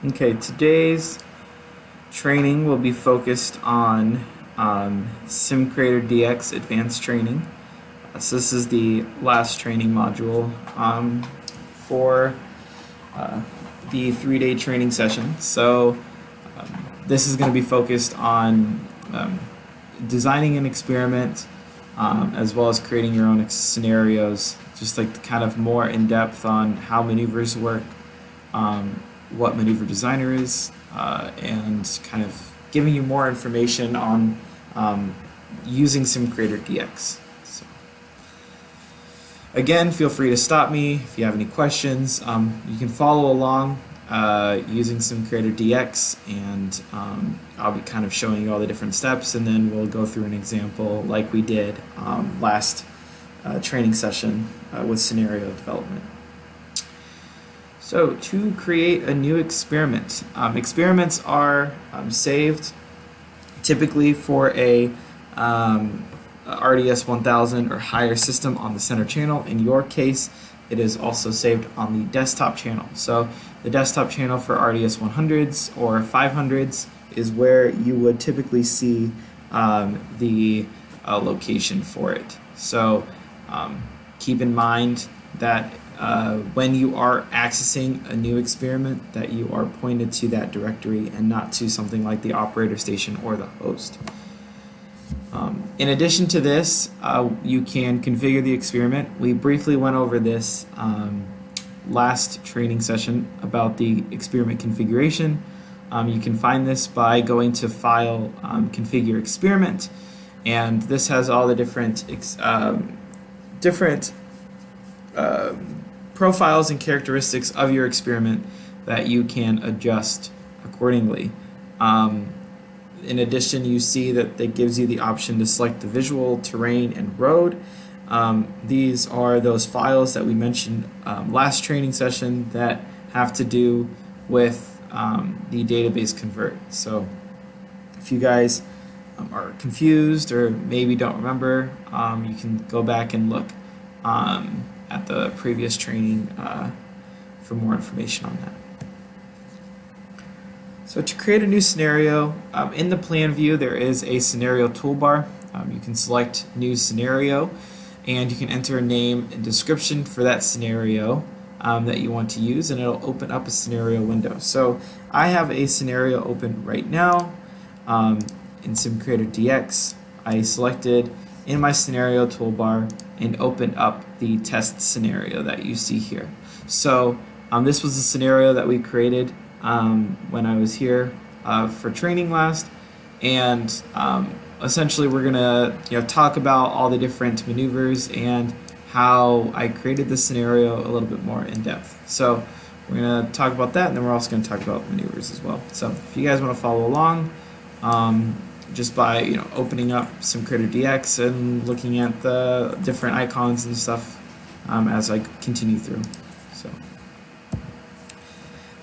Okay, today's training will be focused on SimCreator DX Advanced Training. So this is the last training module for the 3-day training session. So this is going to be focused on designing an experiment as well as creating your own scenarios, just like kind of more in depth on how maneuvers work, what Maneuver Designer is, and kind of giving you more information on using SimCreator DX. So, again, feel free to stop me if you have any questions. You can follow along using SimCreator DX, and I'll be kind of showing you all the different steps, and then we'll go through an example like we did last training session with scenario development. So to create a new experiment, experiments are saved typically for a RDS 1000 or higher system on the center channel. In your case, it is also saved on the desktop channel. So the desktop channel for RDS 100s or 500s is where you would typically see the location for it. So keep in mind that when you are accessing a new experiment, that you are pointed to that directory and not to something like the operator station or the host. In addition to this, you can configure the experiment. We briefly went over this last training session about the experiment configuration. You can find this by going to File, Configure Experiment, and this has all the different profiles and characteristics of your experiment that you can adjust accordingly. In addition, you see that it gives you the option to select the visual, terrain, and road. These are those files that we mentioned last training session that have to do with the database convert. So if you guys are confused or maybe don't remember, you can go back and look at the previous training for more information on that. So to create a new scenario, in the plan view there is a scenario toolbar. You can select new scenario and you can enter a name and description for that scenario that you want to use, and it'll open up a scenario window. So I have a scenario open right now in SimCreator DX. I selected in my scenario toolbar and opened up the test scenario that you see here. So this was a scenario that we created when I was here for training last, and essentially we're gonna talk about all the different maneuvers and how I created this scenario a little bit more in depth. So we're gonna talk about that, and then we're also gonna talk about maneuvers as well. So if you guys want to follow along, just by opening up SimCreator DX and looking at the different icons and stuff as I continue through. So,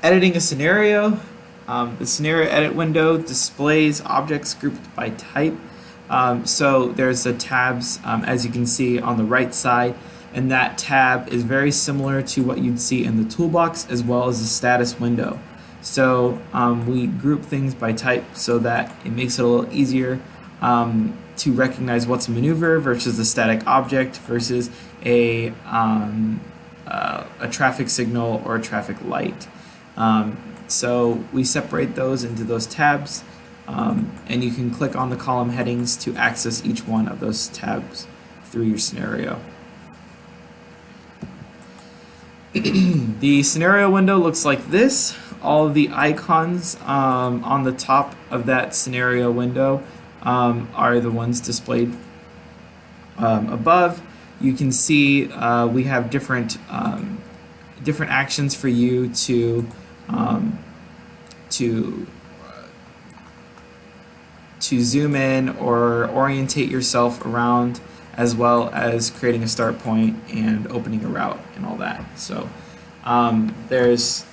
editing a scenario. The scenario edit window displays objects grouped by type. So there's the tabs, as you can see on the right side, and that tab is very similar to what you'd see in the toolbox as well as the status window. So we group things by type so that it makes it a little easier to recognize what's a maneuver versus a static object versus a traffic signal or a traffic light. So we separate those into those tabs, and you can click on the column headings to access each one of those tabs through your scenario. The scenario window looks like this. All of the icons on the top of that scenario window are the ones displayed above. You can see we have different actions for you to zoom in or orientate yourself around, as well as creating a start point and opening a route and all that. So there's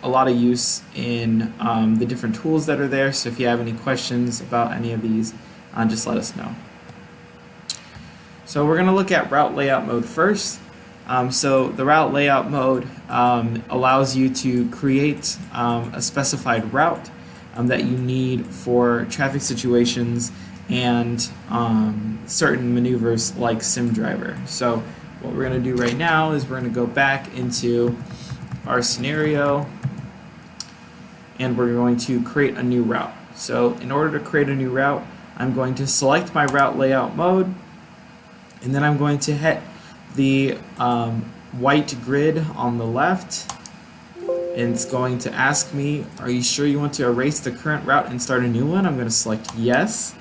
a lot of use in the different tools that are there. So if you have any questions about any of these, just let us know. So we're going to look at route layout mode first. So the route layout mode allows you to create a specified route that you need for traffic situations and certain maneuvers like SimDriver. So what we're going to do right now is we're going to go back into our scenario and we're going to create a new route. So in order to create a new route, I'm going to select my route layout mode, and then I'm going to hit the white grid on the left, and it's going to ask me, are you sure you want to erase the current route and start a new one? I'm going to select yes,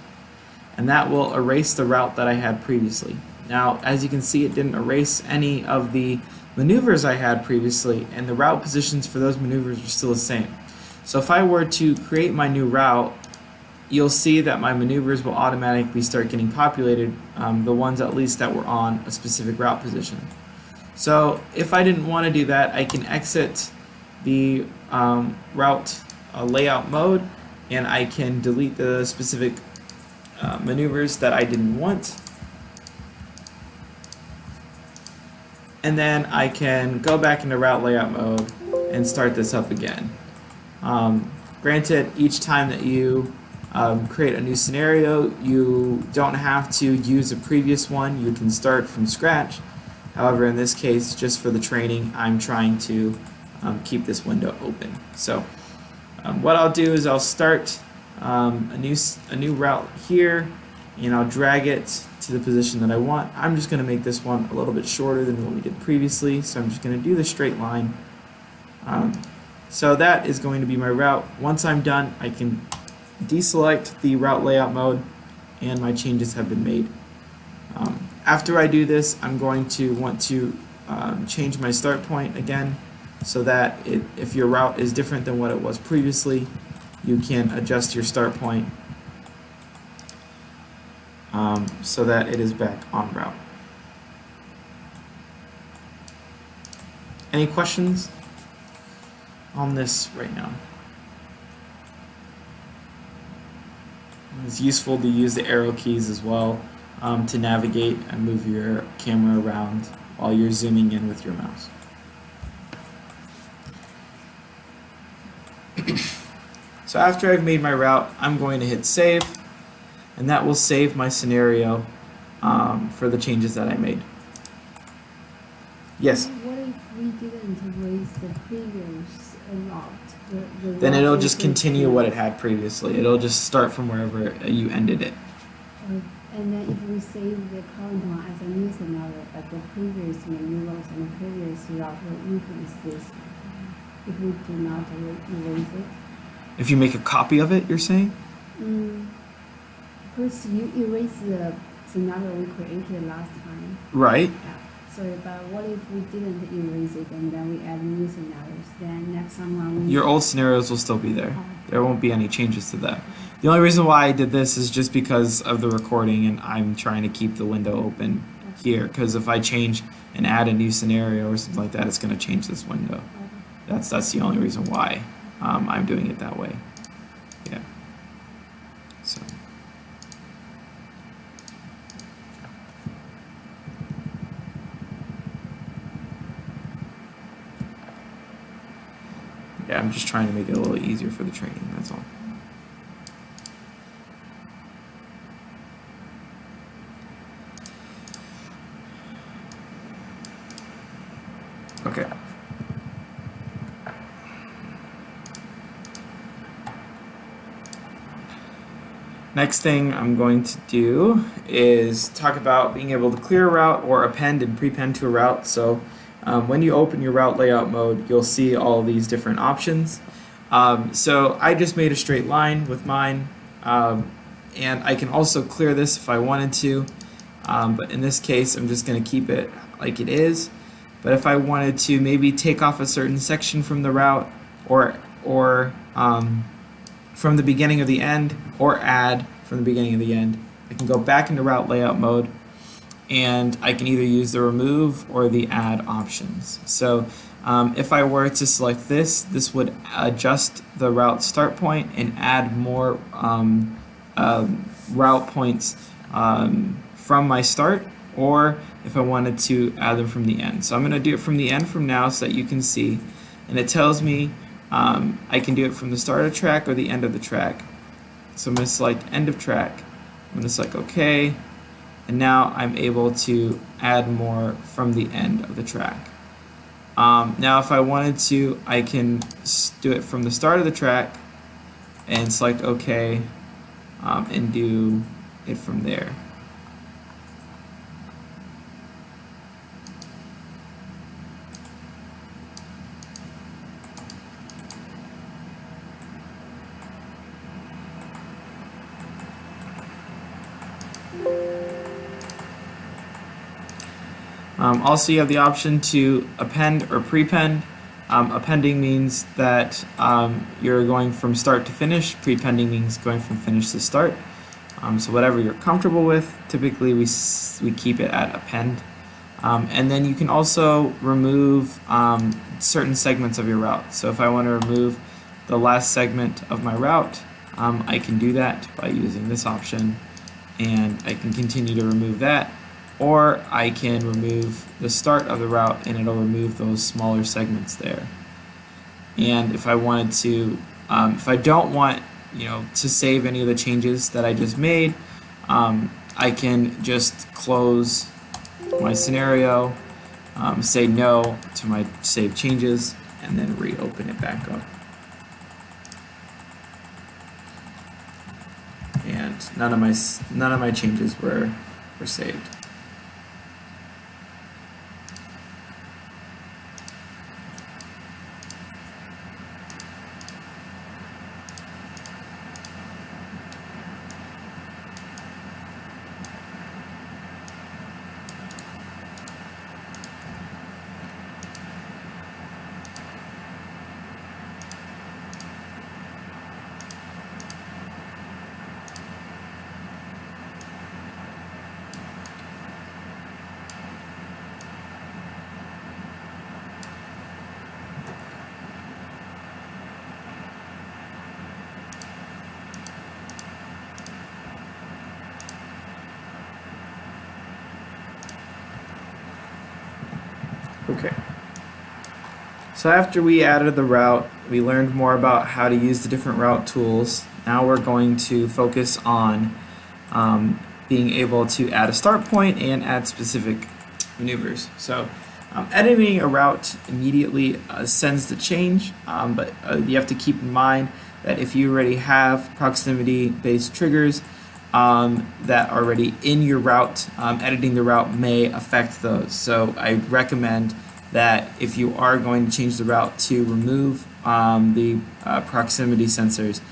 and that will erase the route that I had previously. Now, as you can see, it didn't erase any of the maneuvers I had previously, and the route positions for those maneuvers are still the same. So if I were to create my new route, you'll see that my maneuvers will automatically start getting populated, the ones at least that were on a specific route position. So if I didn't want to do that, I can exit the route layout mode, and I can delete the specific maneuvers that I didn't want. And then I can go back into route layout mode and start this up again. Granted, each time that you create a new scenario, you don't have to use a previous one. You can start from scratch. However, in this case, just for the training, I'm trying to keep this window open. So what I'll do is I'll start a new route here, and I'll drag it to the position that I want. I'm just going to make this one a little bit shorter than what we did previously, so I'm just going to do the straight line. So that is going to be my route. Once I'm done, I can deselect the route layout mode, and my changes have been made. After I do this, I'm going to want to change my start point again, so that if your route is different than what it was previously, you can adjust your start point so that it is back on route. Any questions on this right now? It's useful to use the arrow keys as well to navigate and move your camera around while you're zooming in with your mouse. So after I've made my route, I'm going to hit save, and that will save my scenario for the changes that I made. Yes? What if we didn't erase the previous route? Then it'll just continue what it had previously. It'll just start from wherever you ended it. And then if we save the current one as a new scenario, but the previous maneuvers and the previous route will influence this if we do not erase it. If you make a copy of it, you're saying? First, you erase the scenario we created last time. Right. Yeah. So, but what if we didn't erase it and then we add new scenarios? Then next time your old scenarios will still be there. There won't be any changes to that. The only reason why I did this is just because of the recording, and I'm trying to keep the window open here, because if I change and add a new scenario or something like that, it's going to change this window. That's the only reason why I'm doing it that way. Yeah. So. Yeah, I'm just trying to make it a little easier for the training, that's all. Okay. Next thing I'm going to do is talk about being able to clear a route or append and prepend to a route. So when you open your route layout mode, you'll see all these different options. So I just made a straight line with mine, and I can also clear this if I wanted to, but in this case I'm just going to keep it like it is. But if I wanted to maybe take off a certain section from the route, or from the beginning of the end, or add from the beginning of the end, I can go back into route layout mode, and I can either use the remove or the add options. So if I were to select this would adjust the route start point and add more route points from my start, or if I wanted to add them from the end. So I'm going to do it from the end from now so that you can see, and it tells me I can do it from the start of the track or the end of the track. So I'm going to select end of track, I'm going to select OK, and now I'm able to add more from the end of the track. Now if I wanted to, I can do it from the start of the track and select OK, and do it from there. Also, you have the option to append or prepend. Appending means that you're going from start to finish. Prepending means going from finish to start. So whatever you're comfortable with, typically we keep it at append. And then you can also remove certain segments of your route. So if I want to remove the last segment of my route, I can do that by using this option, and I can continue to remove that. Or I can remove the start of the route and it'll remove those smaller segments there. And if I wanted to, if I don't want to save any of the changes that I just made, I can just close my scenario, say no to my save changes, and then reopen it back up. And none of my changes were saved. Okay. So after we added the route, we learned more about how to use the different route tools. Now we're going to focus on being able to add a start point and add specific maneuvers. So editing a route immediately sends the change, but you have to keep in mind that if you already have proximity-based triggers that are already in your route, editing the route may affect those. So I recommend that if you are going to change the route, to remove the proximity sensors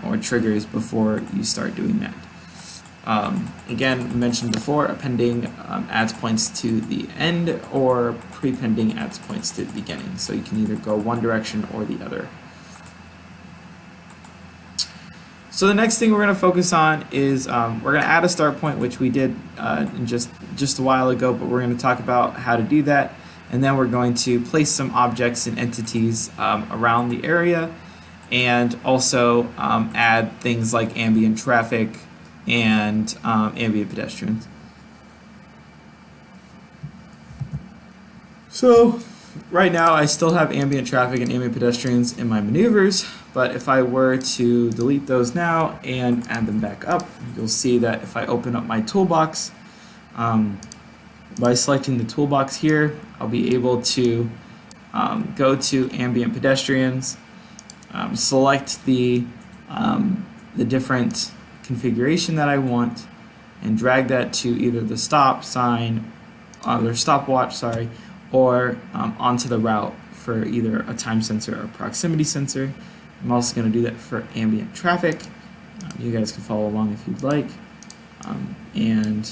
or triggers before you start doing that. Again, mentioned before, appending adds points to the end, or prepending adds points to the beginning. So you can either go one direction or the other. So the next thing we're going to focus on is we're going to add a start point, which we did just a while ago, but we're going to talk about how to do that. And then we're going to place some objects and entities around the area, and also add things like ambient traffic and ambient pedestrians. So right now I still have ambient traffic and ambient pedestrians in my maneuvers, but if I were to delete those now and add them back up, you'll see that if I open up my toolbox, by selecting the toolbox here, I'll be able to go to ambient pedestrians, select the different configuration that I want, and drag that to either the stop sign, or stopwatch, sorry, or onto the route for either a time sensor or a proximity sensor. I'm also going to do that for ambient traffic. You guys can follow along if you'd like, and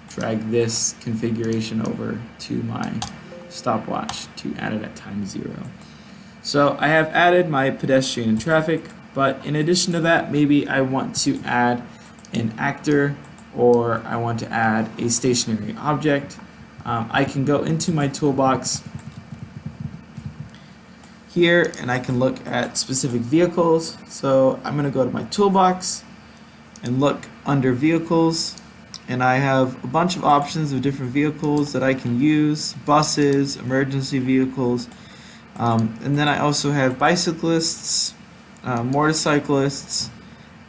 drag this configuration over to my stopwatch to add it at time 0. So I have added my pedestrian and traffic, but in addition to that, maybe I want to add an actor, or I want to add a stationary object. I can go into my toolbox here and I can look at specific vehicles. So I'm going to go to my toolbox and look under vehicles, and I have a bunch of options of different vehicles that I can use, buses, emergency vehicles, and then I also have bicyclists, motorcyclists,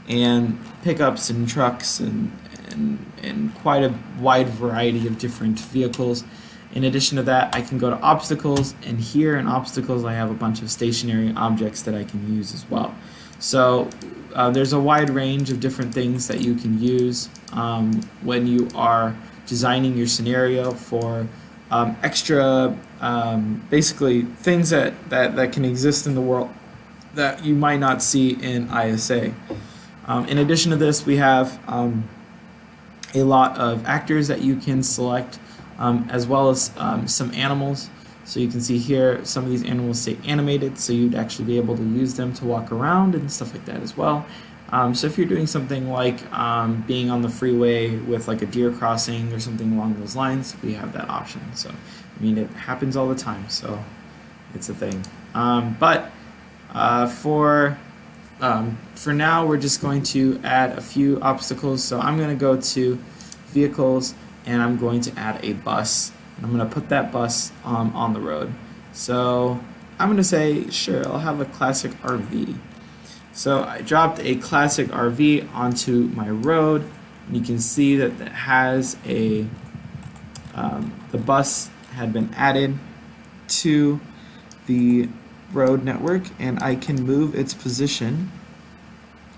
and pickups and trucks and quite a wide variety of different vehicles. In addition to that, I can go to obstacles, and here in obstacles I have a bunch of stationary objects that I can use as well. So there's a wide range of different things that you can use when you are designing your scenario for extra, basically things that can exist in the world that you might not see in ISA. In addition to this, we have a lot of actors that you can select, as well as some animals. So you can see here some of these animals say animated, so you'd actually be able to use them to walk around and stuff like that as well. So if you're doing something like being on the freeway with like a deer crossing or something along those lines, we have that option. So I mean, it happens all the time, so it's a thing. But for now, we're just going to add a few obstacles. So I'm going to go to vehicles, and I'm going to add a bus. And I'm going to put that bus on the road. So I'm going to say, sure, I'll have a classic RV. So I dropped a classic RV onto my road, and you can see that it has a the bus had been added to the road network, and I can move its position.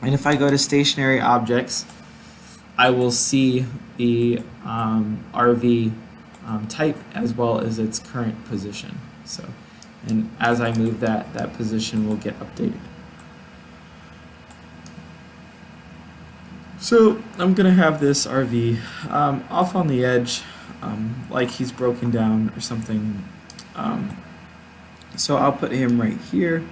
And if I go to stationary objects, I will see the RV type as well as its current position. So, and as I move that position will get updated. So I'm gonna have this RV off on the edge, like he's broken down or something. So I'll put him right here.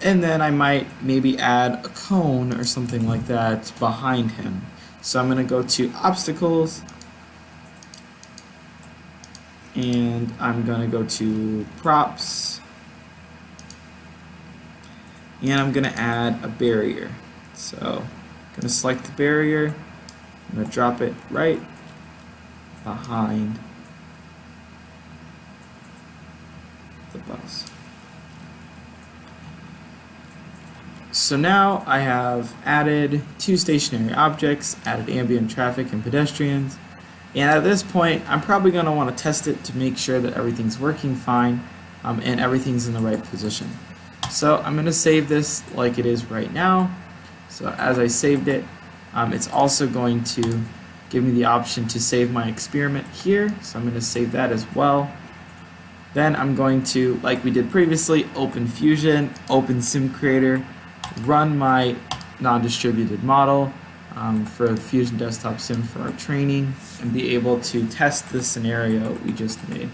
And then I might maybe add a cone or something like that behind him. So I'm going to go to obstacles, and I'm going to go to props, and I'm going to add a barrier. So I'm going to select the barrier, I'm going to drop it right behind the bus. So now I have added two stationary objects, added ambient traffic and pedestrians, and at this point I'm probably going to want to test it to make sure that everything's working fine and everything's in the right position. So I'm going to save this like it is right now. So as I saved it, it's also going to give me the option to save my experiment here, so I'm going to save that as well. Then I'm going to, like we did previously, open Fusion, open SimCreator, run my non-distributed model for the Fusion Desktop Sim for our training, and be able to test the scenario we just made.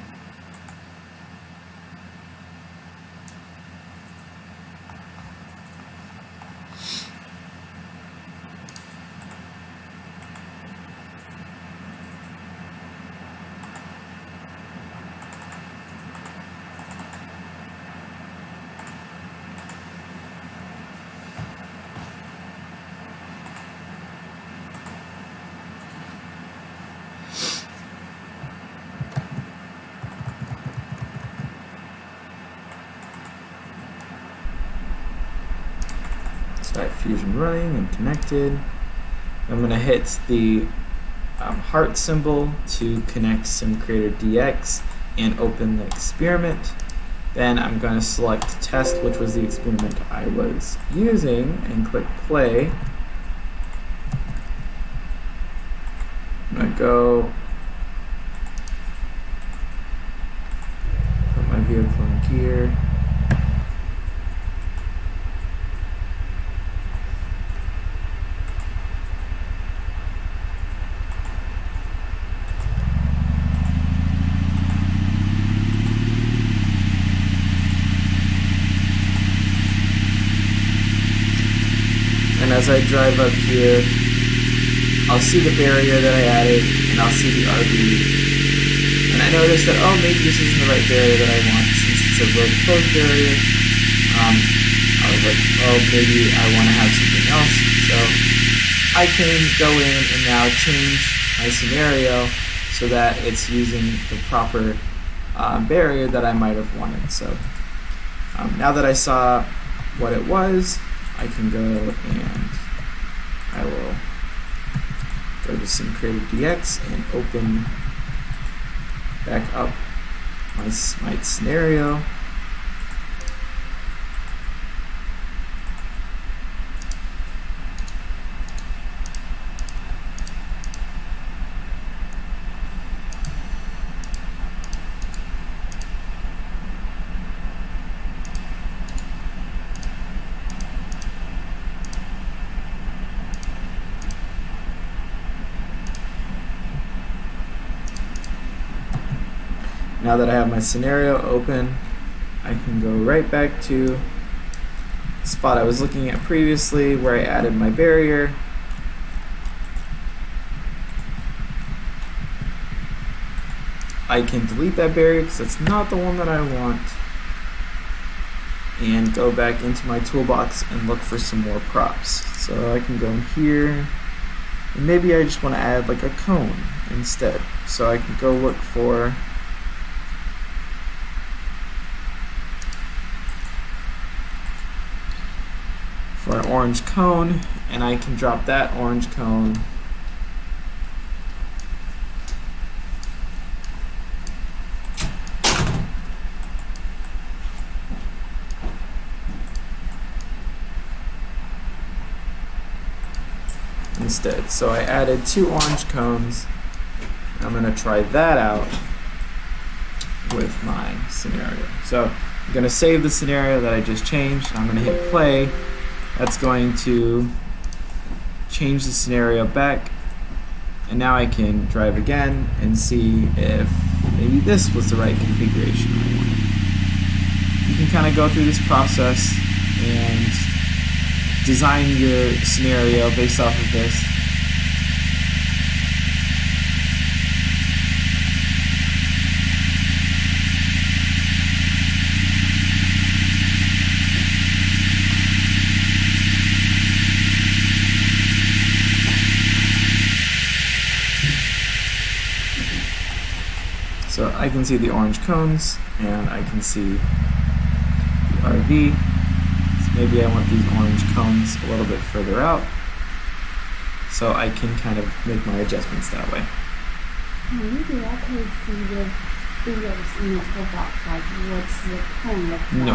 Fusion running and connected. I'm going to hit the heart symbol to connect SimCreator DX and open the experiment. Then I'm going to select test, which was the experiment I was using, and click play. I'm going to go put my vehicle in gear. And as I drive up here, I'll see the barrier that I added, and I'll see the RV. And I notice that, oh, maybe this isn't the right barrier that I want, since it's a road closed barrier. I was like, oh, maybe I want to have something else. So I can go in and now change my scenario so that it's using the proper barrier that I might have wanted. So now that I saw what it was, I can go and I will go to SimCreator DX and open back up my scenario. Now that I have my scenario open, I can go right back to the spot I was looking at previously where I added my barrier. I can delete that barrier because it's not the one that I want, and go back into my toolbox and look for some more props. So I can go in here, and maybe I just want to add like a cone instead. So I can go look for an orange cone, and I can drop that orange cone instead. So I added 2 orange cones. I'm going to try that out with my scenario. So I'm going to save the scenario that I just changed. I'm going to hit play. That's going to change the scenario back, and now I can drive again and see if maybe this was the right configuration I wanted. You can kind of go through this process and design your scenario based off of this. So I can see the orange cones, and I can see the RV. So maybe I want these orange cones a little bit further out, so I can kind of make my adjustments that way. Maybe I could see the figures in the toolbox, like what's the cone look like.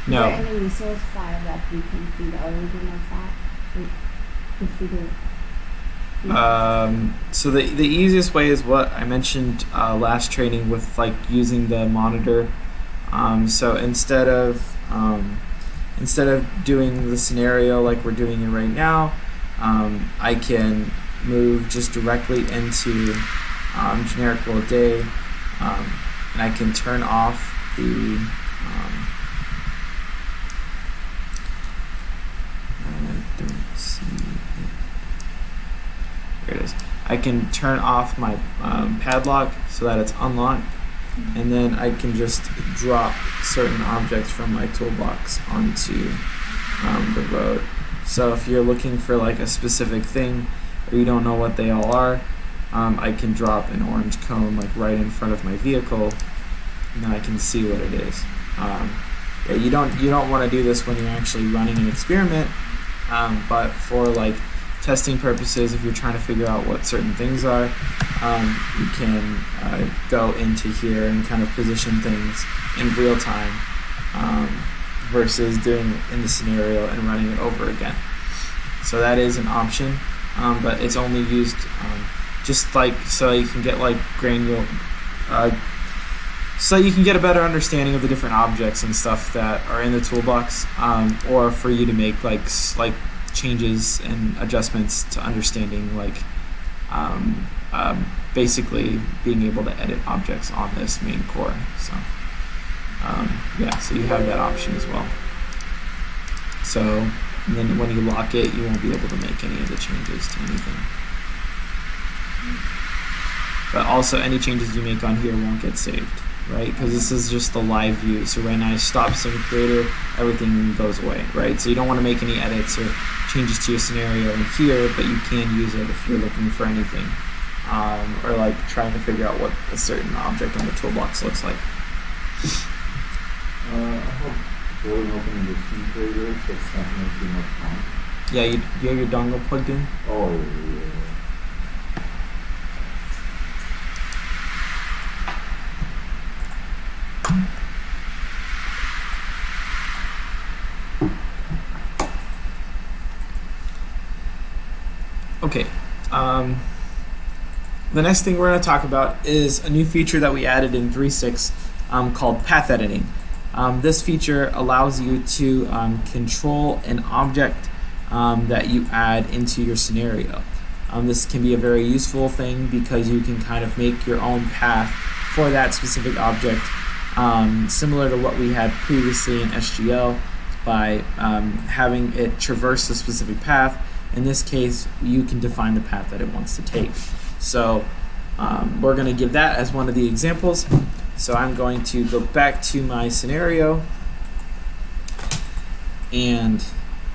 No. Is there any resource file that we can see the original file? The figure. So the easiest way is what I mentioned last training with like using the monitor. So instead of doing the scenario like we're doing it right now, I can move just directly into generic world day, and I can turn off the I don't see. There it is. I can turn off my padlock so that it's unlocked, and then I can just drop certain objects from my toolbox onto the road. So if you're looking for like a specific thing or you don't know what they all are, I can drop an orange cone like right in front of my vehicle, and then I can see what it is. Yeah, you don't want to do this when you're actually running an experiment, but for like testing purposes, if you're trying to figure out what certain things are, you can go into here and kind of position things in real time versus doing it in the scenario and running it over again. So that is an option, but it's only used just like so you can get like granular, so you can get a better understanding of the different objects and stuff that are in the toolbox, or for you to make like changes and adjustments to understanding like basically being able to edit objects on this main core. So yeah, so you have that option as well. So and then when you lock it, you won't be able to make any of the changes to anything. But also any changes you make on here won't get saved, right? Because this is just the live view. So when I stop SimCreator, everything goes away, right? So you don't want to make any edits or changes to your scenario in here, but you can use it if you're looking for anything, or like trying to figure out what a certain object on the toolbox looks like. I have going open in the SimCreator, so it's not going to be much fun. Yeah, you have your dongle plugged in? Oh, yeah. Okay. The next thing we're going to talk about is a new feature that we added in 3.6 called path editing. This feature allows you to control an object that you add into your scenario. This can be a very useful thing because you can kind of make your own path for that specific object, similar to what we had previously in SGL by having it traverse a specific path. In this case, you can define the path that it wants to take. So we're going to give that as one of the examples. So I'm going to go back to my scenario, and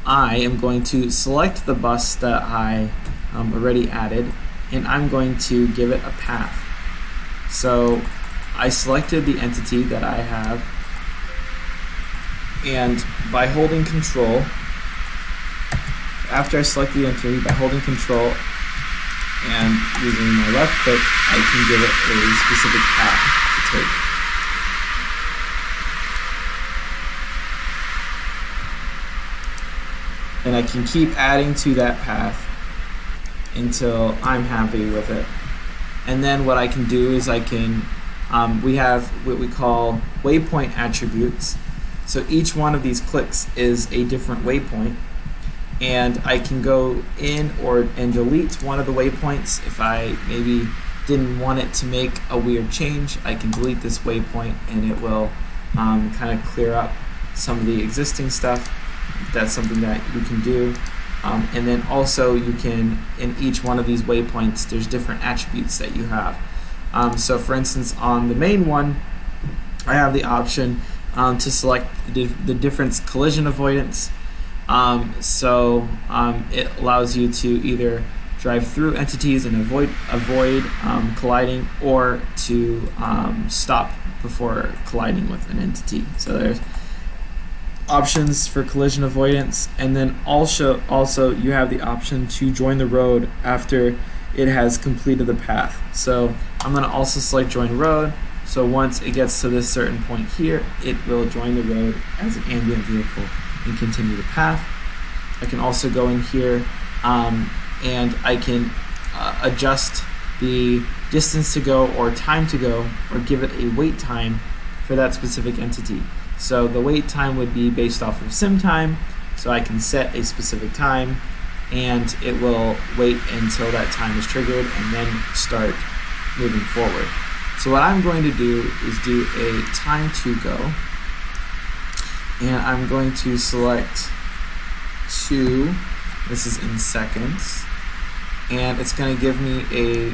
I am going to select the bus that I already added, and I'm going to give it a path. So I selected the entity that I have, and by holding control, after I select the entity, by holding control and using my left click, I can give it a specific path to take. And I can keep adding to that path until I'm happy with it. And then what I can do is I can, we have what we call Waypoint Attributes. So each one of these clicks is a different waypoint. And I can go in and delete one of the waypoints. If I maybe didn't want it to make a weird change, I can delete this waypoint and it will kind of clear up some of the existing stuff. That's something that you can do. And then also you can, in each one of these waypoints, there's different attributes that you have. So for instance, on the main one, I have the option to select the difference collision avoidance. It allows you to either drive through entities and avoid colliding, or to stop before colliding with an entity. So there's options for collision avoidance, and then also you have the option to join the road after it has completed the path. So I'm going to also select join road. So once it gets to this certain point here, it will join the road as an ambient vehicle and continue the path. I can also go in here and I can adjust the distance to go or time to go, or give it a wait time for that specific entity. So the wait time would be based off of sim time, so I can set a specific time and it will wait until that time is triggered and then start moving forward. So what I'm going to do is do a time to go, and I'm going to select 2, this is in seconds, and it's going to give me a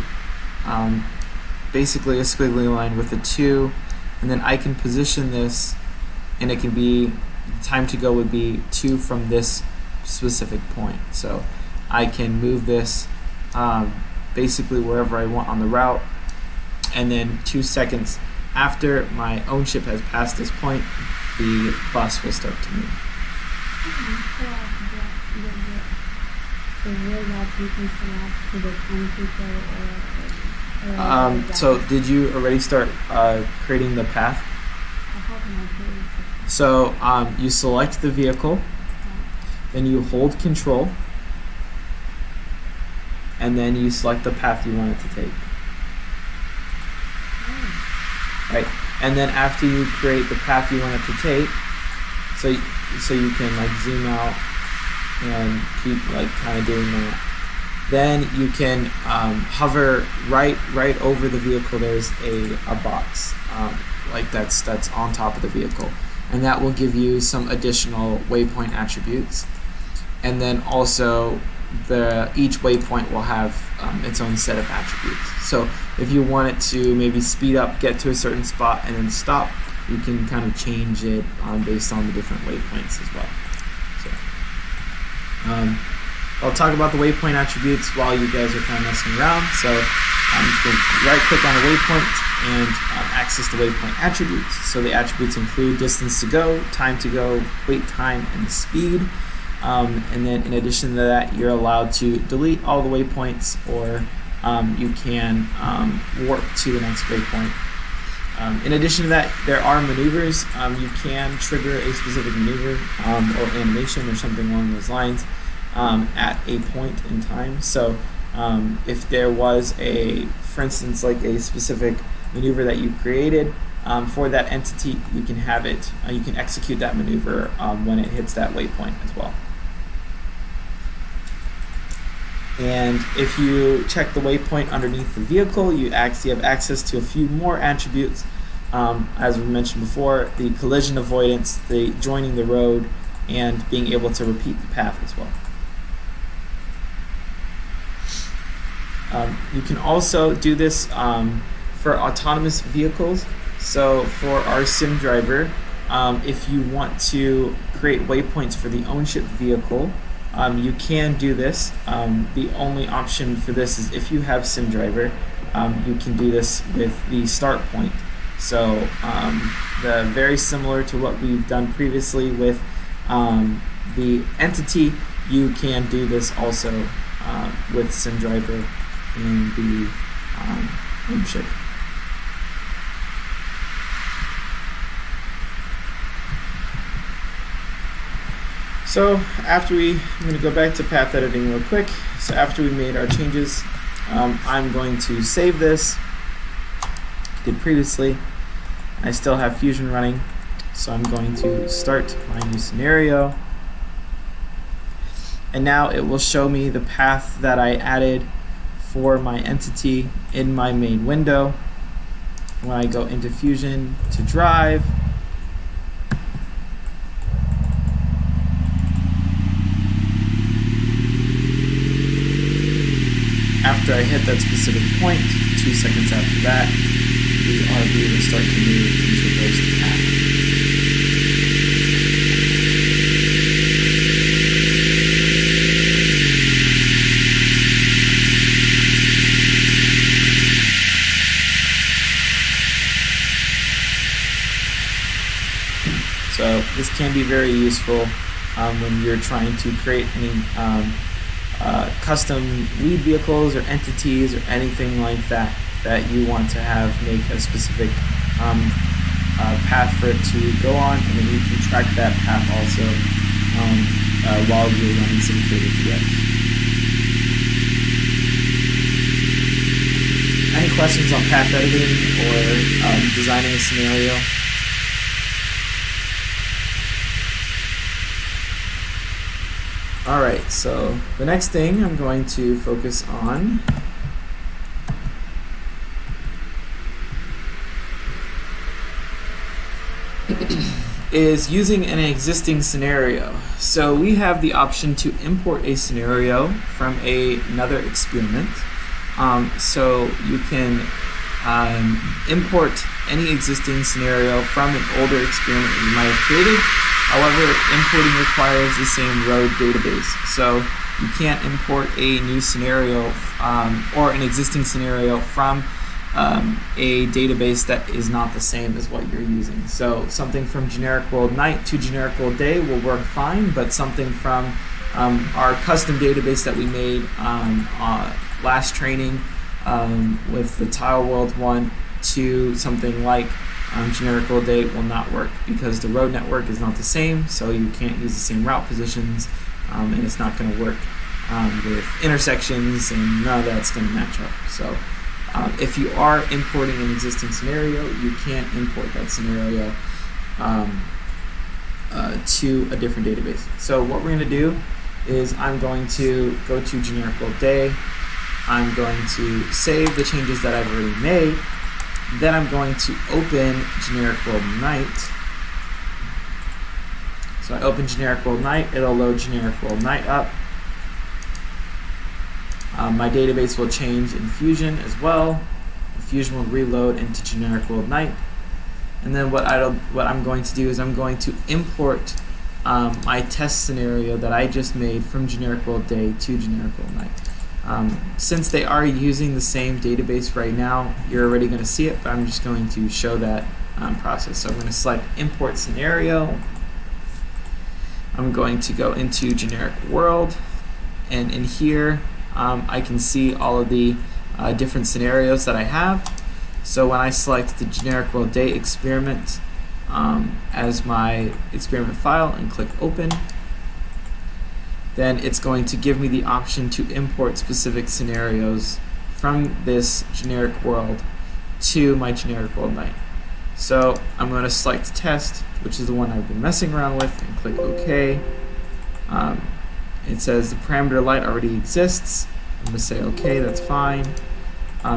basically a squiggly line with a 2, and then I can position this, and it can be, the time to go would be 2 from this specific point. So I can move this basically wherever I want on the route, and then 2 seconds after my own ship has passed this point, the bus will start to move. So did you already start creating the path? So you select the vehicle, then you hold control, and then you select the path you want it to take. Right, and then after you create the path you want it to take, so you can like zoom out and keep like kind of doing that. Then you can hover right over the vehicle. There's a box like that's on top of the vehicle, and that will give you some additional waypoint attributes. And then also each waypoint will have its own set of attributes. So if you want it to maybe speed up, get to a certain spot, and then stop, you can kind of change it based on the different waypoints as well. So I'll talk about the waypoint attributes while you guys are kind of messing around. So you can right-click on a waypoint and access the waypoint attributes. So the attributes include distance to go, time to go, wait time, and the speed. And then in addition to that, you're allowed to delete all the waypoints, or you can warp to the next waypoint. In addition to that, there are maneuvers. You can trigger a specific maneuver or animation or something along those lines at a point in time. So if there was for instance, like a specific maneuver that you created for that entity, you can have it, you can execute that maneuver when it hits that waypoint as well. And if you check the waypoint underneath the vehicle, you actually have access to a few more attributes. As we mentioned before, the collision avoidance, the joining the road, and being able to repeat the path as well. You can also do this for autonomous vehicles. So for our sim driver, if you want to create waypoints for the ownership vehicle, you can do this. The only option for this is if you have sim driver, you can do this with the start point. So very similar to what we've done previously with the entity, you can do this also with sim driver and the ownership. So I'm going to go back to path editing real quick. So after we made our changes, I'm going to save this. Did previously. I still have Fusion running, so I'm going to start my new scenario. And now it will show me the path that I added for my entity in my main window. When I go into Fusion to drive, after I hit that specific point, 2 seconds after that, the RV will start to move and traverse the path. So this can be very useful when you're trying to create any custom lead vehicles or entities or anything like that you want to have make a specific path for it to go on, and then you can track that path also while you're running SimCreator DX. Any questions on path editing or designing a scenario? Alright, so the next thing I'm going to focus on is using an existing scenario. So we have the option to import a scenario from another experiment. So you can import any existing scenario from an older experiment that you might have created. However, importing requires the same road database. So you can't import a new scenario or an existing scenario from a database that is not the same as what you're using. So something from generic world night to generic world day will work fine, but something from our custom database that we made last training with the tile world one to something like generic world day will not work because the road network is not the same, so you can't use the same route positions, and it's not going to work with intersections, and none of that's going to match up. So if you are importing an existing scenario, you can't import that scenario to a different database. So what we're going to do is I'm going to go to generic world day. I'm going to save the changes that I've already made. Then I'm going to open generic world night. So I open generic world night, it'll load generic world night up. My database will change in Fusion as well. Fusion will reload into generic world night. And then what I'm going to do is I'm going to import my test scenario that I just made from generic world day to generic world night. Since they are using the same database right now, you're already going to see it, but I'm just going to show that process. So I'm going to select import scenario. I'm going to go into generic world, and in here I can see all of the different scenarios that I have. So when I select the generic world day experiment as my experiment file and click open, then it's going to give me the option to import specific scenarios from this generic world to my generic world night. So I'm going to select test, which is the one I've been messing around with, and click OK. It says the parameter light already exists. I'm going to say OK, that's fine,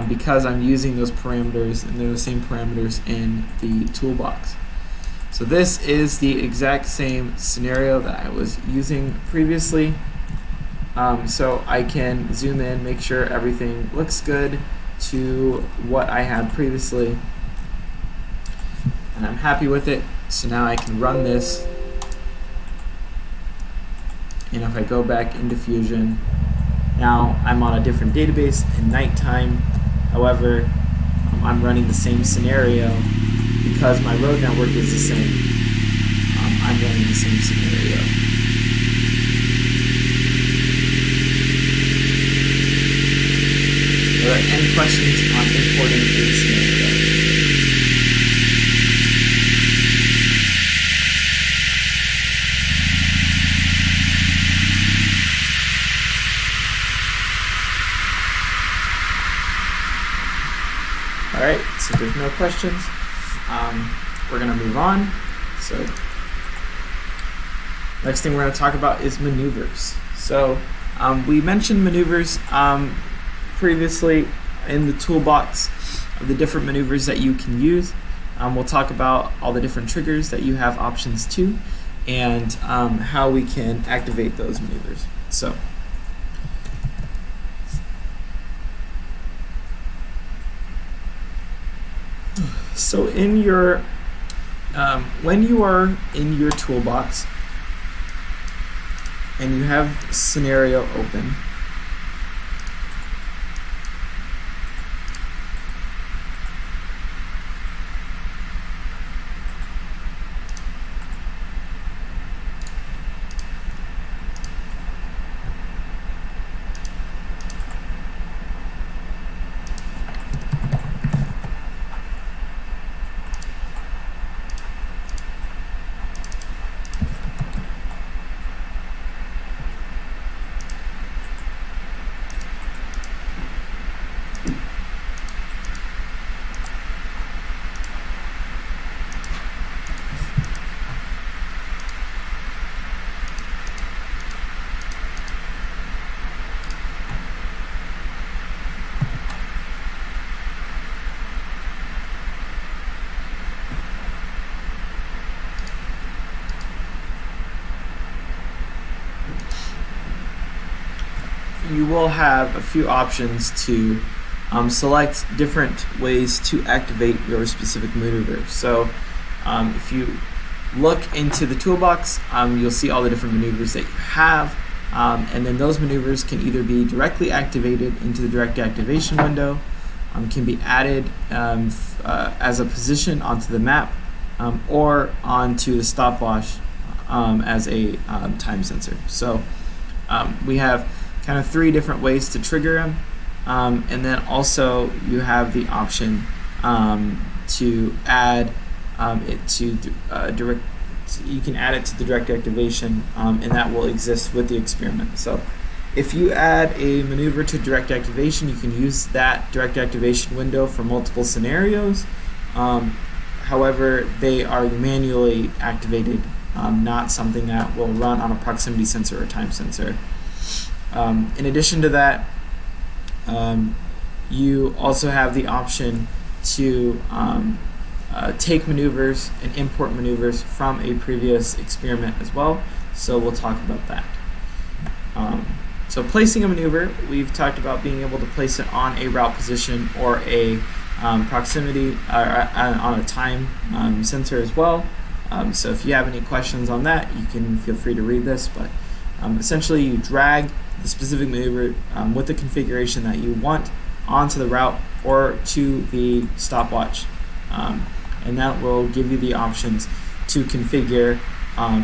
because I'm using those parameters, and they're the same parameters in the toolbox. So this is the exact same scenario that I was using previously. So I can zoom in, make sure everything looks good to what I had previously, and I'm happy with it. So now I can run this, and if I go back into Fusion, now I'm on a different database in nighttime. However, I'm running the same scenario because my road network is the same. I'm running the same scenario. Are there any questions on importing a scenario? Alright, so there's no questions. We're going to move on. So next thing we're going to talk about is maneuvers. So we mentioned maneuvers previously in the toolbox of the different maneuvers that you can use. We'll talk about all the different triggers that you have options to, and how we can activate those maneuvers. So in your when you are in your toolbox and you have scenario open, you will have a few options to select different ways to activate your specific maneuver. So if you look into the toolbox, you'll see all the different maneuvers that you have, and then those maneuvers can either be directly activated into the direct activation window, can be added as a position onto the map, or onto the stopwatch as a time sensor. So we have kind of three different ways to trigger them, and then also you have the option to add it to direct. You can add it to the direct activation, and that will exist with the experiment. So if you add a maneuver to direct activation, you can use that direct activation window for multiple scenarios. However, they are manually activated, not something that will run on a proximity sensor or time sensor. In addition to that, you also have the option to take maneuvers and import maneuvers from a previous experiment as well. So we'll talk about that. So placing a maneuver, we've talked about being able to place it on a route position or a proximity on a time sensor as well. So if you have any questions on that, you can feel free to read this, but essentially you drag the specific maneuver with the configuration that you want onto the route or to the stopwatch, and that will give you the options to configure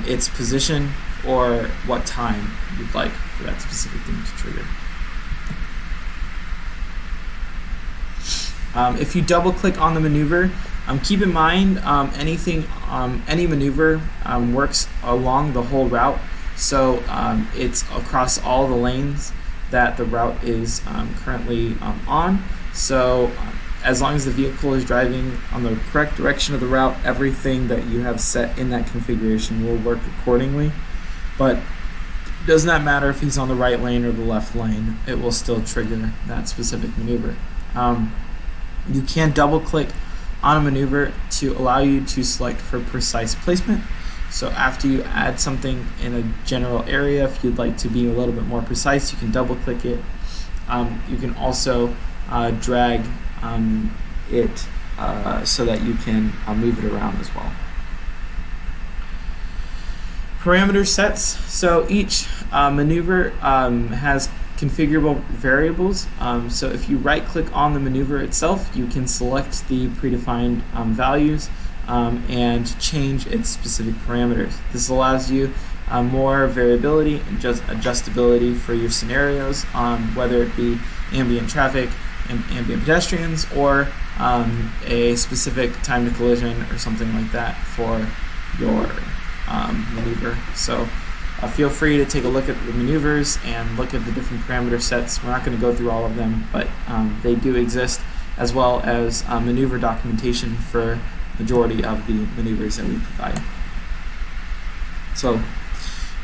its position or what time you'd like for that specific thing to trigger. If you double click on the maneuver, keep in mind any maneuver works along the whole route, so it's across all the lanes that the route is currently on. So as long as the vehicle is driving on the correct direction of the route, everything that you have set in that configuration will work accordingly. But it does not matter if he's on the right lane or the left lane, it will still trigger that specific maneuver. You can double click on a maneuver to allow you to select for precise placement. So after you add something in a general area, if you'd like to be a little bit more precise, you can double click it. You can also drag it so that you can move it around as well. Parameter sets. So each maneuver has configurable variables. So if you right click on the maneuver itself, you can select the predefined values and change its specific parameters. This allows you more variability and just adjustability for your scenarios, whether it be ambient traffic and ambient pedestrians or a specific time to collision or something like that for your maneuver. So feel free to take a look at the maneuvers and look at the different parameter sets. We're not going to go through all of them, but they do exist, as well as maneuver documentation for majority of the maneuvers that we provide. So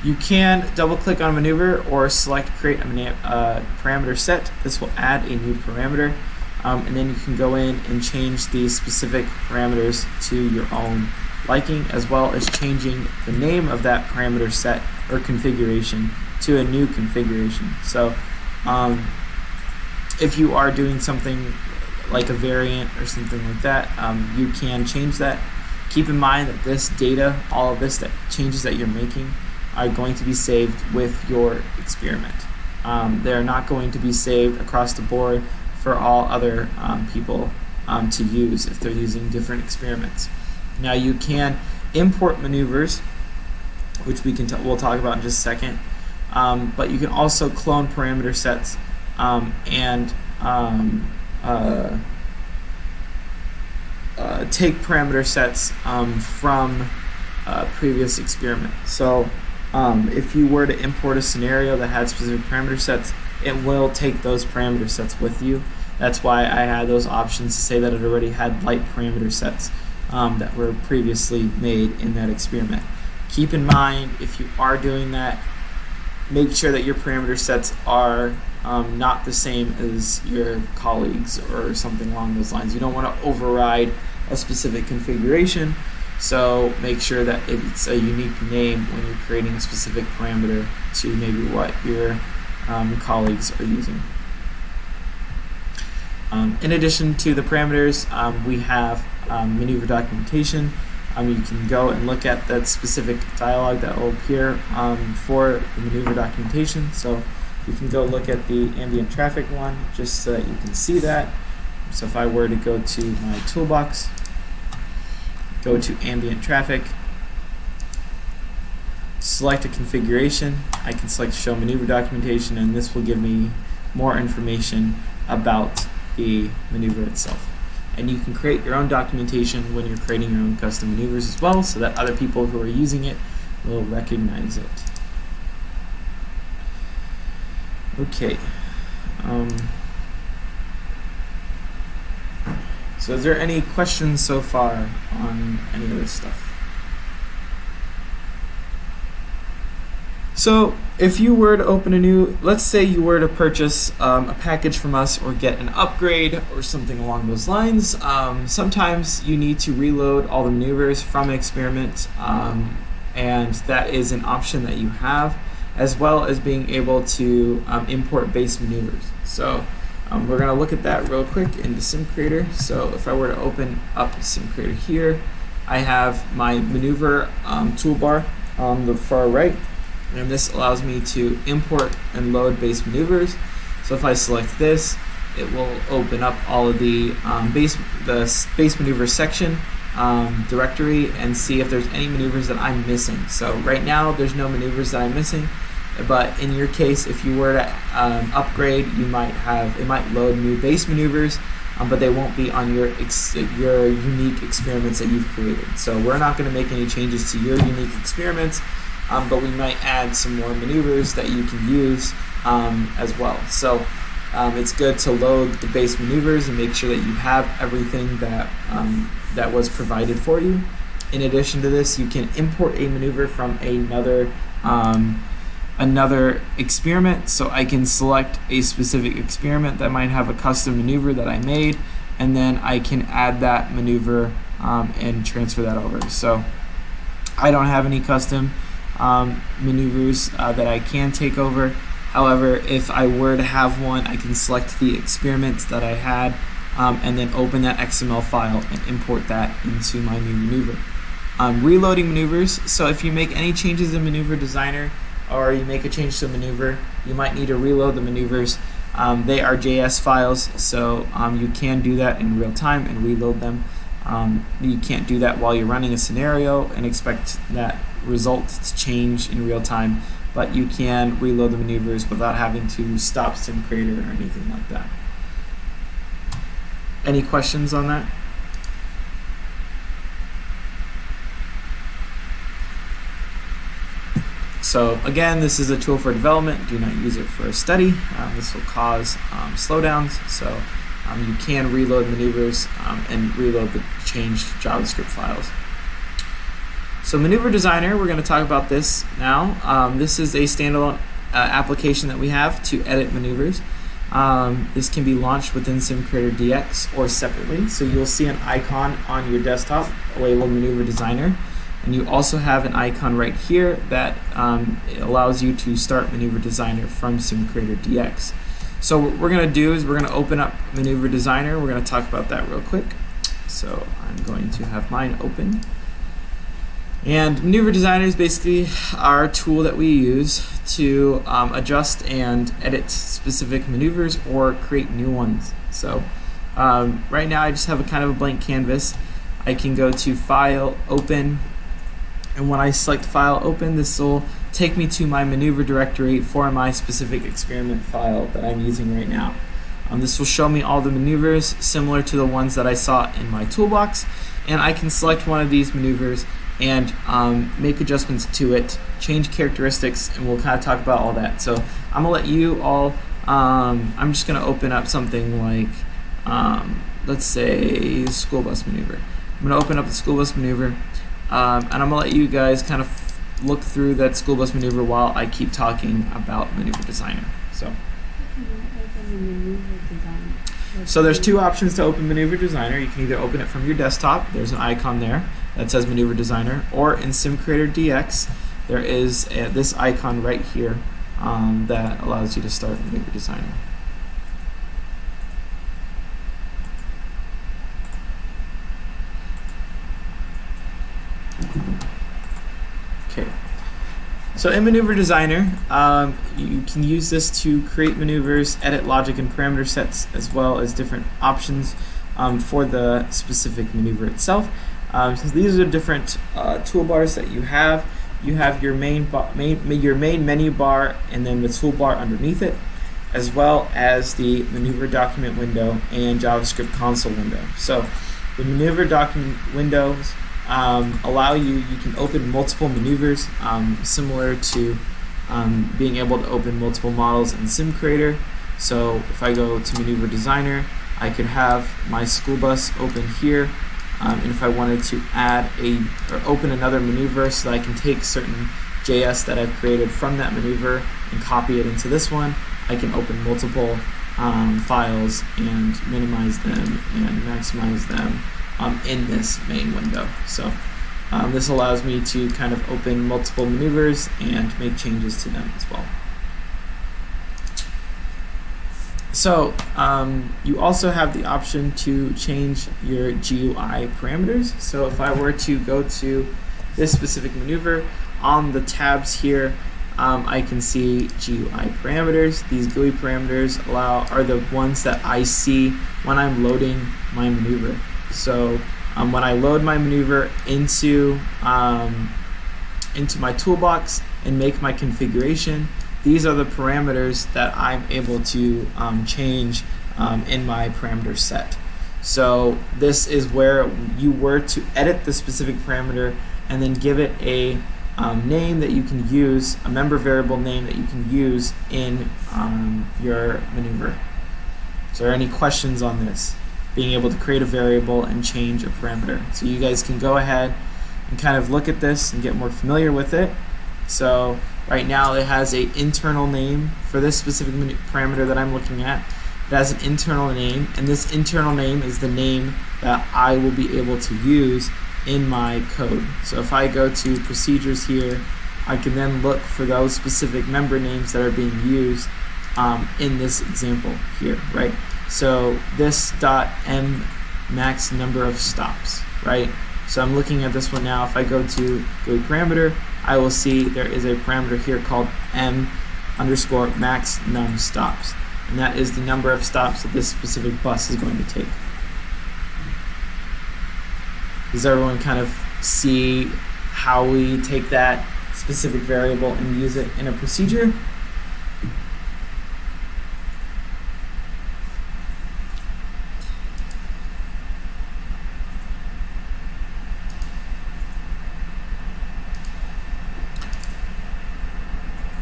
you can double click on a maneuver or select create a parameter set. This will add a new parameter, and then you can go in and change the specific parameters to your own liking, as well as changing the name of that parameter set or configuration to a new configuration. So if you are doing something like a variant or something like that, you can change that. Keep in mind that this data, all of this, that changes that you're making, are going to be saved with your experiment. They're not going to be saved across the board for all other people to use if they're using different experiments. Now you can import maneuvers, which we'll talk about in just a second, but you can also clone parameter sets and take parameter sets from previous experiment. So if you were to import a scenario that had specific parameter sets, it will take those parameter sets with you. That's why I had those options to say that it already had light parameter sets that were previously made in that experiment. Keep in mind, if you are doing that, make sure that your parameter sets are not the same as your colleagues or something along those lines. You don't want to override a specific configuration, so make sure that it's a unique name when you're creating a specific parameter to maybe what your colleagues are using. In addition to the parameters, we have maneuver documentation. You can go and look at that specific dialog that will appear for the maneuver documentation. So you can go look at the ambient traffic one just so that you can see that. So if I were to go to my toolbox, go to ambient traffic, select a configuration, I can select show maneuver documentation, and this will give me more information about the maneuver itself. And you can create your own documentation when you're creating your own custom maneuvers as well, so that other people who are using it will recognize it. Okay. So is there any questions so far on any of this stuff? So if you were to open a new, let's say you were to purchase a package from us or get an upgrade or something along those lines, sometimes you need to reload all the maneuvers from an experiment, and that is an option that you have, as well as being able to import base maneuvers. So we're going to look at that real quick into SimCreator. So if I were to open up SimCreator here, I have my maneuver toolbar on the far right, and this allows me to import and load base maneuvers. So if I select this, it will open up all of the base maneuver section directory and see if there's any maneuvers that I'm missing. So right now there's no maneuvers that I'm missing, but in your case, if you were to upgrade, it might load new base maneuvers, but they won't be on your unique experiments that you've created. So we're not going to make any changes to your unique experiments, but we might add some more maneuvers that you can use as well. So it's good to load the base maneuvers and make sure that you have everything that was provided for you. In addition to this, you can import a maneuver from another experiment. So I can select a specific experiment that might have a custom maneuver that I made, and then I can add that maneuver and transfer that over. So I don't have any custom maneuvers that I can take over. However, if I were to have one, I can select the experiments that I had and then open that XML file and import that into my new maneuver. Reloading maneuvers. So if you make any changes in Maneuver Designer, or you make a change to a maneuver, you might need to reload the maneuvers. They are JS files, so you can do that in real time and reload them. You can't do that while you're running a scenario and expect that result to change in real time, but you can reload the maneuvers without having to stop SimCreator or anything like that. Any questions on that? So again, this is a tool for development. Do not use it for a study. This will cause slowdowns. So you can reload maneuvers and reload the changed JavaScript files. So Maneuver Designer, we're going to talk about this now. This is a standalone application that we have to edit maneuvers. This can be launched within SimCreator DX or separately. So you'll see an icon on your desktop labeled Maneuver Designer. And you also have an icon right here that allows you to start Maneuver Designer from SimCreator DX. So what we're going to do is we're going to open up Maneuver Designer. We're going to talk about that real quick. So I'm going to have mine open. And Maneuver Designer is basically our tool that we use to adjust and edit specific maneuvers or create new ones. So right now I just have a kind of a blank canvas. I can go to File, Open, and when I select File, Open, this will take me to my maneuver directory for my specific experiment file that I'm using right now. This will show me all the maneuvers similar to the ones that I saw in my toolbox, and I can select one of these maneuvers and make adjustments to it, change characteristics, and we'll kind of talk about all that. So I'm gonna let you all, I'm just gonna open up something like, let's say school bus maneuver. I'm gonna open up the school bus maneuver, and I'm gonna let you guys kind of look through that school bus maneuver while I keep talking about Maneuver Designer. So there's two options to open Maneuver Designer. You can either open it from your desktop, there's an icon there that says Maneuver Designer, or in SimCreator DX, there is this icon right here that allows you to start Maneuver Designer. Okay. So in Maneuver Designer, you can use this to create maneuvers, edit logic and parameter sets, as well as different options for the specific maneuver itself. So these are different toolbars that you have. You have your main menu bar and then the toolbar underneath it, as well as the maneuver document window and JavaScript console window. So the maneuver document windows allow you can open multiple maneuvers, similar to being able to open multiple models in SimCreator. So if I go to Maneuver Designer, I could have my school bus open here, and if I wanted to add or open another maneuver so that I can take certain JS that I've created from that maneuver and copy it into this one, I can open multiple files and minimize them and maximize them in this main window. So this allows me to kind of open multiple maneuvers and make changes to them as well. So you also have the option to change your GUI parameters. So if I were to go to this specific maneuver, on the tabs here, I can see GUI parameters. These GUI parameters are the ones that I see when I'm loading my maneuver. So when I load my maneuver into my toolbox and make my configuration, these are the parameters that I'm able to change in my parameter set. So this is where you were to edit the specific parameter and then give it a name that you can use, a member variable name that you can use in your maneuver. So are there any questions on this? Being able to create a variable and change a parameter. So you guys can go ahead and kind of look at this and get more familiar with it. So right now it has an internal name for this specific parameter that I'm looking at. It has an internal name, and this internal name is the name that I will be able to use in my code. So if I go to procedures here, I can then look for those specific member names that are being used in this example here, right? So this .m max number of stops, right? So I'm looking at this one now. If I go to Gui parameter, I will see there is a parameter here called m_max num stops, and that is the number of stops that this specific bus is going to take. Does everyone kind of see how we take that specific variable and use it in a procedure?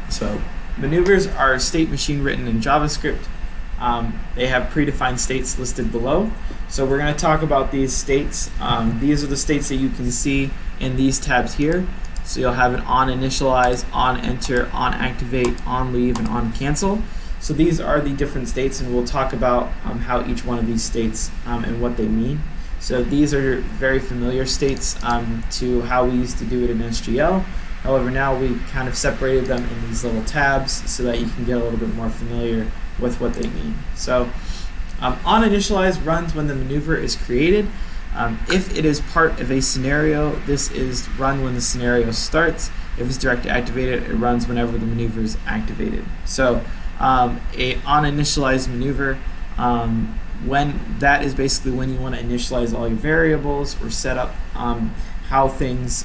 So maneuvers are state machine written in JavaScript. They have predefined states listed below. So we're going to talk about these states. These are the states that you can see in these tabs here. So you'll have an on initialize, on enter, on activate, on leave, and on cancel. So these are the different states, and we'll talk about how each one of these states and what they mean. So these are very familiar states to how we used to do it in SGL. However, now we kind of separated them in these little tabs so that you can get a little bit more familiar with what they mean. So on initialize runs when the maneuver is created. If it is part of a scenario, this is run when the scenario starts. If it's directly activated, it runs whenever the maneuver is activated. So a on initialized maneuver, when that is basically when you want to initialize all your variables or set up how things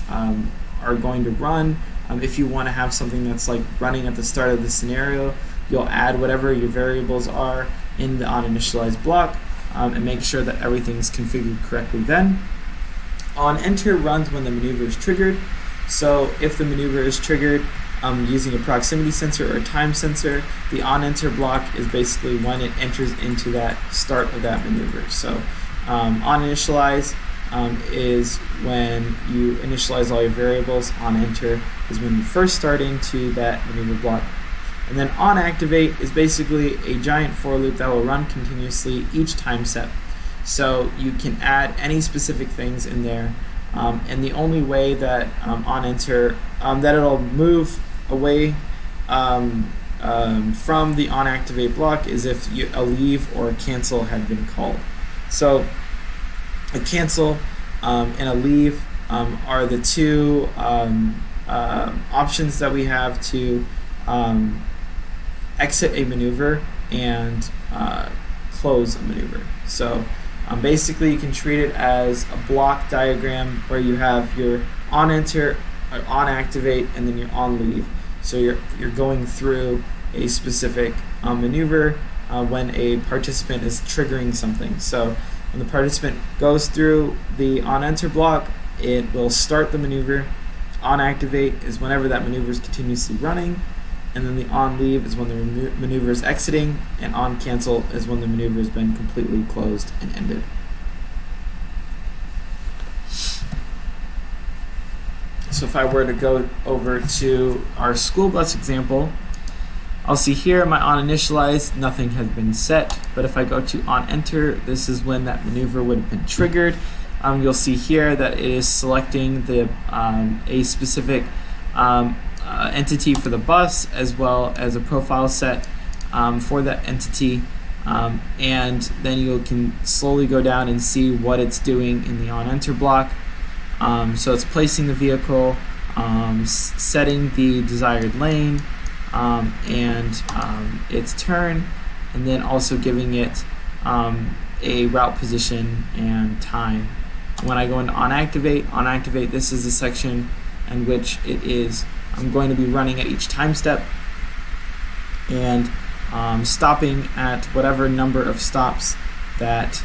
are going to run. If you want to have something that's like running at the start of the scenario, you'll add whatever your variables are in the onInitialize block and make sure that everything's configured correctly then. onEnter runs when the maneuver is triggered. So if the maneuver is triggered using a proximity sensor or a time sensor, the onEnter block is basically when it enters into that start of that maneuver. So onInitialize is when you initialize all your variables. onEnter is when you first start into that maneuver block. And then onActivate is basically a giant for loop that will run continuously each time step. So you can add any specific things in there. And the only way that onEnter, that it'll move away from the onActivate block is if a leave or a cancel had been called. So a cancel and a leave are the two options that we have to exit a maneuver and close a maneuver. So basically you can treat it as a block diagram where you have your onEnter, onActivate, and then your onLeave. So you're going through a specific maneuver when a participant is triggering something. So when the participant goes through the onEnter block, it will start the maneuver. onActivate is whenever that maneuver is continuously running, and then the onLeave is when the maneuver is exiting, and onCancel is when the maneuver has been completely closed and ended. So if I were to go over to our school bus example, I'll see here my onInitialize, nothing has been set, but if I go to onEnter, this is when that maneuver would have been triggered. You'll see here that it is selecting the a specific entity for the bus as well as a profile set for that entity. and then you can slowly go down and see what it's doing in the on-enter block. So it's placing the vehicle, setting the desired lane, and its turn, and then also giving it a route position and time. When I go into onActivate, this is the section in which I'm going to be running at each time step and stopping at whatever number of stops that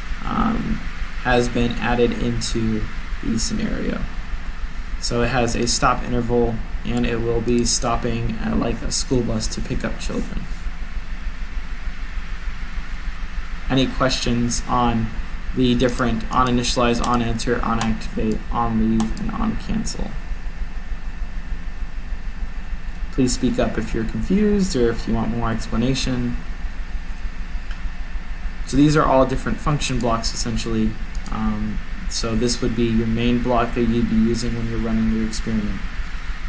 has been added into the scenario. So it has a stop interval, and it will be stopping at like a school bus to pick up children. Any questions on the different on-initialize, on-enter, on-activate, on-leave, and on-cancel? Please speak up if you're confused or if you want more explanation. So these are all different function blocks essentially. So this would be your main block that you'd be using when you're running your experiment.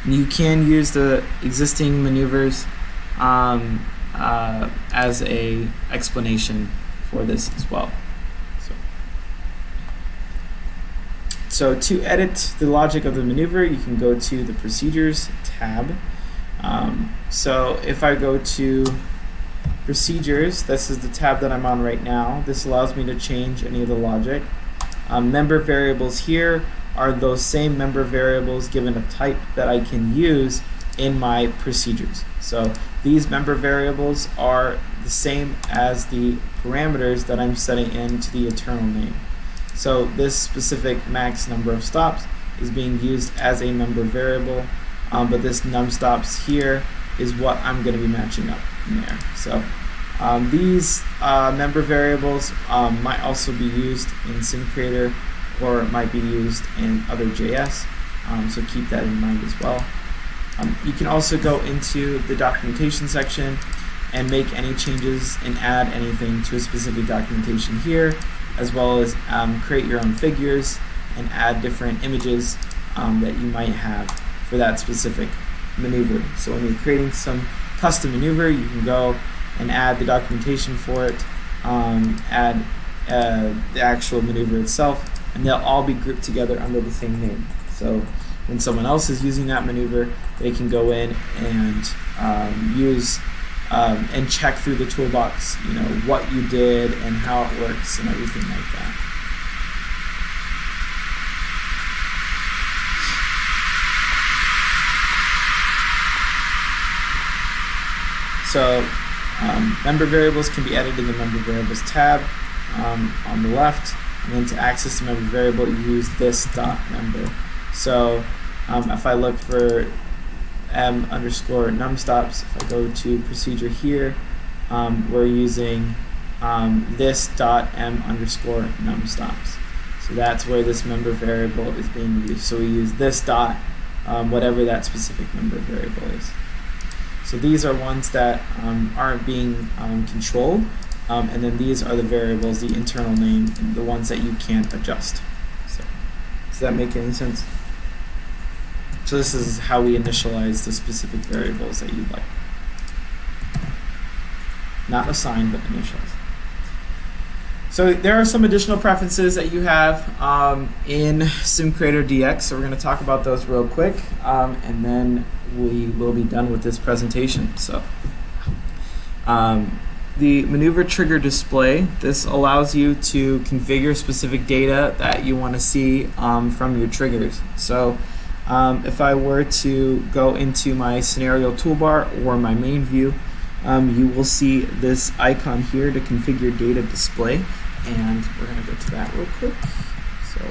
And you can use the existing maneuvers as a explanation for this as well. So to edit the logic of the maneuver, you can go to the Procedures tab. So if I go to Procedures, this is the tab that I'm on right now. This allows me to change any of the logic. Member variables here are those same member variables given a type that I can use in my procedures. So these member variables are the same as the parameters that I'm setting into the internal name. So this specific max number of stops is being used as a member variable, but this num stops here is what I'm going to be matching up in there. So these member variables might also be used in SimCreator, or it might be used in other JS, so keep that in mind as well. You can also go into the documentation section and make any changes and add anything to a specific documentation here, as well as create your own figures and add different images that you might have for that specific maneuver. So when you're creating some custom maneuver, you can go and add the documentation for it, add the actual maneuver itself, and they'll all be grouped together under the same name. So when someone else is using that maneuver, they can go in and use and check through the toolbox, you know, what you did and how it works and everything like that. So member variables can be added in the member variables tab on the left, and then to access the member variable, you use this dot member. So if I look for m underscore num stops, if I go to procedure here, we're using this dot m underscore num stops. So that's where this member variable is being used. So we use this dot, whatever that specific member variable is. So these are ones that aren't being controlled, and then these are the variables, the internal name, the ones that you can't adjust. So, does that make any sense? So this is how we initialize the specific variables that you'd like. Not assign, but initialize. So there are some additional preferences that you have in SimCreator DX. So we're going to talk about those real quick, and then we will be done with this presentation. So the maneuver trigger display, this allows you to configure specific data that you want to see from your triggers. So if I were to go into my scenario toolbar or my main view, you will see this icon here to configure data display, and we're going to go to that real quick. So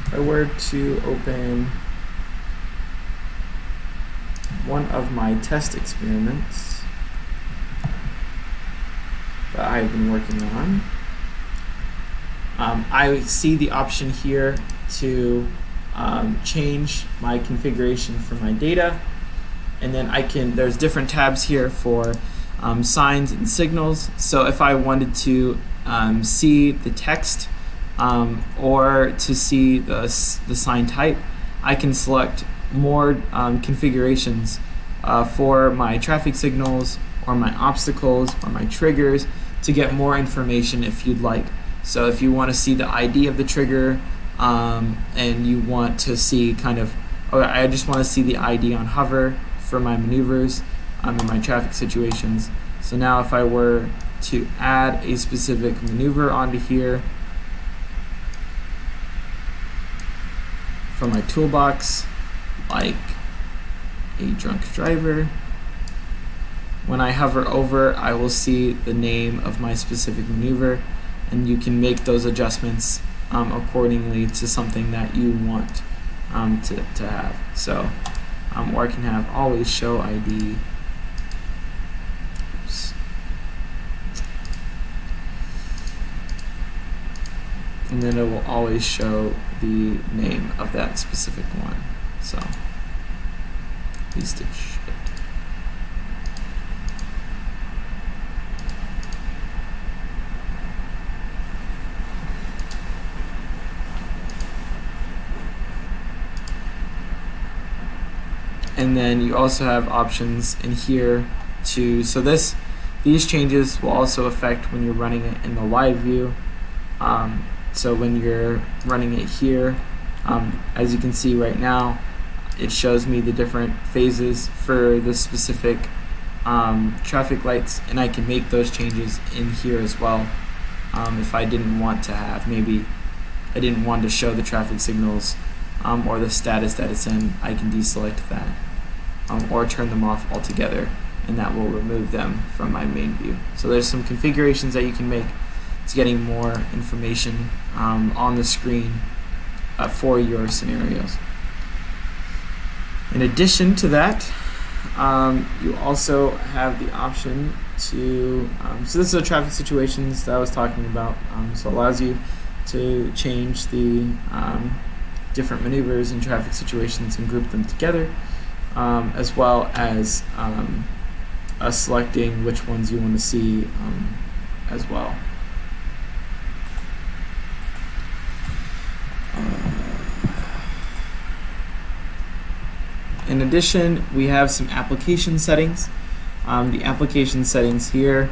if I were to open one of my test experiments that I've been working on, I see the option here to change my configuration for my data, and then there's different tabs here for signs and signals. So if I wanted to see the text or to see the sign type, I can select more configurations for my traffic signals or my obstacles or my triggers to get more information if you'd like. So if you want to see the ID of the trigger, and you want to see kind of, I just want to see the ID on hover for my maneuvers in my traffic situations. So now if I were to add a specific maneuver onto here from my toolbox, like a drunk driver, when I hover over, I will see the name of my specific maneuver, and you can make those adjustments accordingly to something that you want to have. So, or I can have always show ID. Oops. And then it will always show the name of that specific one. So, at least it should. And then you also have options in here so these changes will also affect when you're running it in the live view. So when you're running it here, as you can see right now, it shows me the different phases for the specific traffic lights, and I can make those changes in here as well. If I didn't want to have, maybe I didn't want to show the traffic signals or the status that it's in, I can deselect that. Or turn them off altogether, and that will remove them from my main view. So there's some configurations that you can make to getting more information on the screen for your scenarios. In addition to that, you also have the option to, so this is the traffic situations that I was talking about, so it allows you to change the different maneuvers and traffic situations and group them together. As well as selecting which ones you want to see as well. In addition, we have some application settings. The application settings here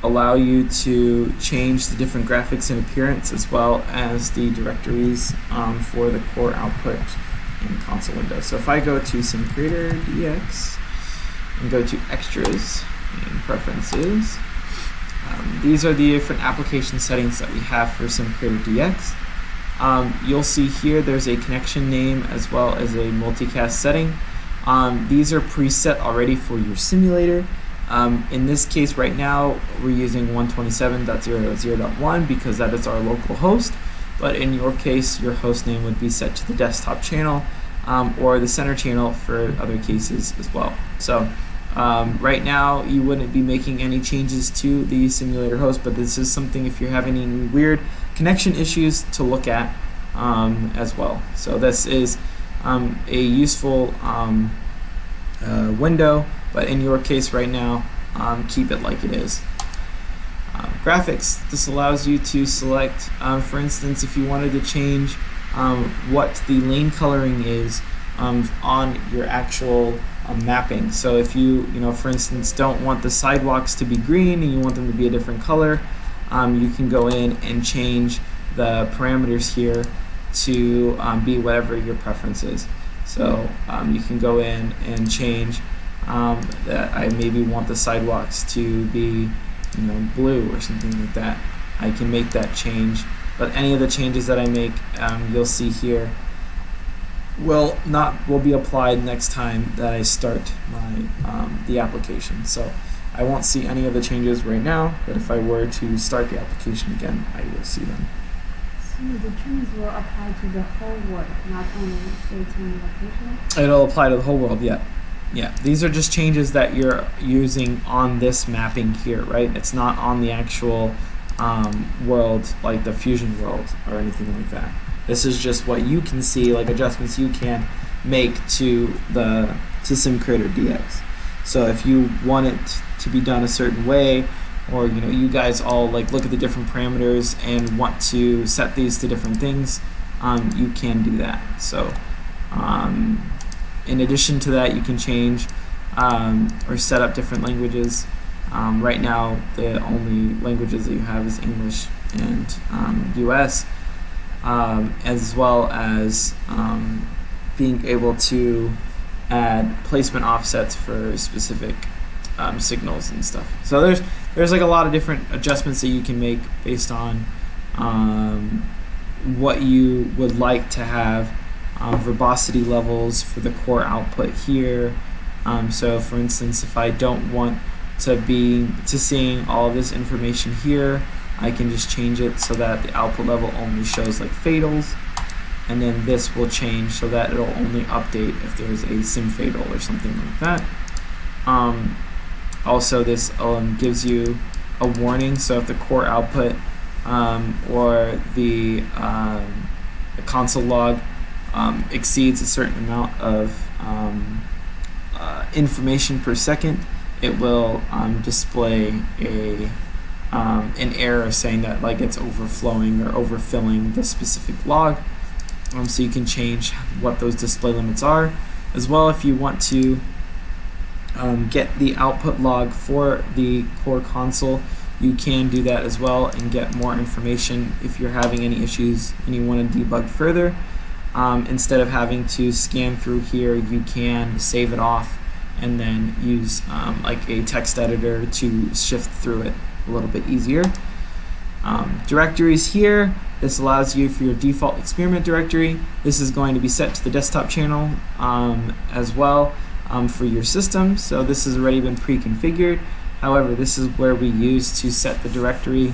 allow you to change the different graphics and appearance, as well as the directories for the core output and console window. So if I go to SimCreator DX and go to Extras and Preferences, these are the different application settings that we have for SimCreator DX. You'll see here there's a connection name as well as a multicast setting. These are preset already for your simulator. In this case right now, we're using 127.0.0.1 because that is our local host, but in your case, your host name would be set to the desktop channel or the center channel for other cases as well. So right now, you wouldn't be making any changes to the simulator host, but this is something if you're having any weird connection issues to look at as well. So this is a useful window, but in your case right now, keep it like it is. Graphics, this allows you to select, for instance, if you wanted to change what the lane coloring is on your actual mapping. So if you for instance, don't want the sidewalks to be green and you want them to be a different color, you can go in and change the parameters here to be whatever your preference is. So you can go in and change that I maybe want the sidewalks to be blue or something like that. I can make that change, but any of the changes that I make, you'll see here, will be applied next time that I start my the application. So I won't see any of the changes right now, but if I were to start the application again, I will see them. So the changes will apply to the whole world, not only certain location? It'll apply to the whole world, yeah. Yeah, these are just changes that you're using on this mapping here, right? It's not on the actual world, like the Fusion world or anything like that. This is just what you can see, like adjustments you can make to SimCreator DX. So if you want it to be done a certain way, or you guys all like look at the different parameters and want to set these to different things, you can do that. So in addition to that, you can change or set up different languages. Right now, the only languages that you have is English and US, as well as being able to add placement offsets for specific signals and stuff. So there's like a lot of different adjustments that you can make based on what you would like to have. Verbosity levels for the core output here. So for instance, if I don't want to seeing all this information here, I can just change it so that the output level only shows like fatals, and then this will change so that it'll only update if there's a sim fatal or something like that. Also, this gives you a warning, so if the core output or the console log exceeds a certain amount of information per second, it will display an error saying that like it's overflowing or overfilling the specific log. So you can change what those display limits are. As well, if you want to get the output log for the core console, you can do that as well and get more information if you're having any issues and you want to debug further. Instead of having to scan through here, you can save it off and then use like a text editor to shift through it a little bit easier. Directories here, this allows you for your default experiment directory. This is going to be set to the desktop channel as well for your system. So this has already been pre-configured. However, this is where we use to set the directory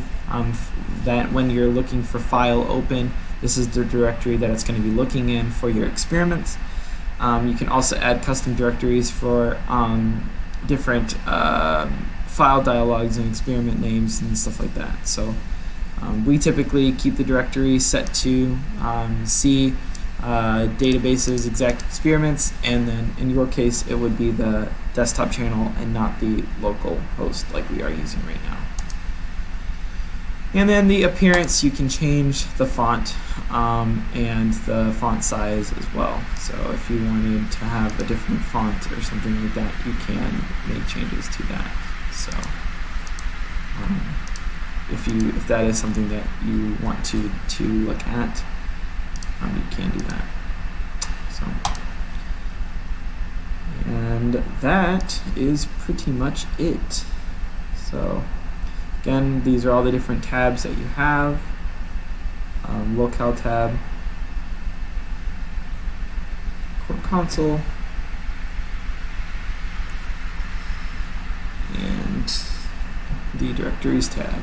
that when you're looking for file open, this is the directory that it's going to be looking in for your experiments. You can also add custom directories for different file dialogues and experiment names and stuff like that. So we typically keep the directory set to C databases, exact experiments, and then in your case it would be the desktop channel and not the local host like we are using right now. And then the appearance, you can change the font and the font size as well. So if you wanted to have a different font or something like that, you can make changes to that. So if that is something that you want to look at, you can do that. So, and that is pretty much it. So again, these are all the different tabs that you have. Locale tab, core console, and the directories tab.